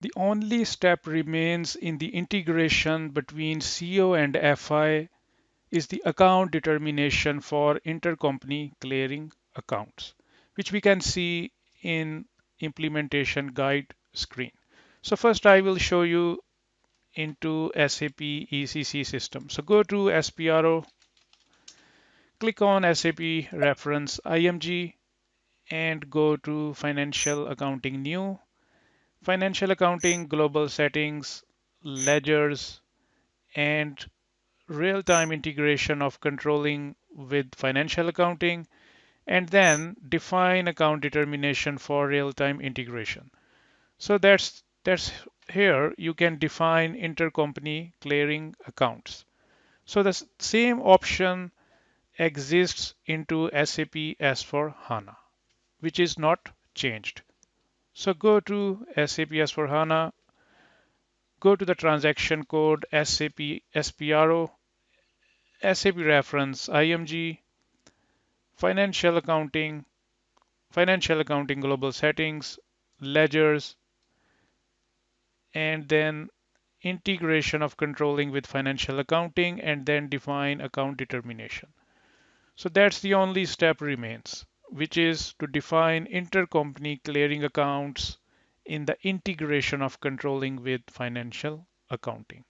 The only step remains in the integration between CO and FI is the account determination for intercompany clearing accounts, which we can see in implementation guide screen. So first I will show you into SAP ECC system. So go to SPRO, click on SAP Reference IMG and go to Financial Accounting New, Financial Accounting Global Settings, Ledgers, and real-time integration of controlling with financial accounting, and then define account determination for real-time integration. So that's here you can define intercompany clearing accounts. So the same option exists into SAP S/4HANA, which is not changed. So go to SAP S/4HANA, go to the transaction code SAP SPRO, SAP Reference IMG, Financial Accounting, Financial Accounting Global Settings, Ledgers, and then integration of controlling with financial accounting, and then define account determination. So that's the only step remains, which is to define intercompany clearing accounts in the integration of controlling with financial accounting.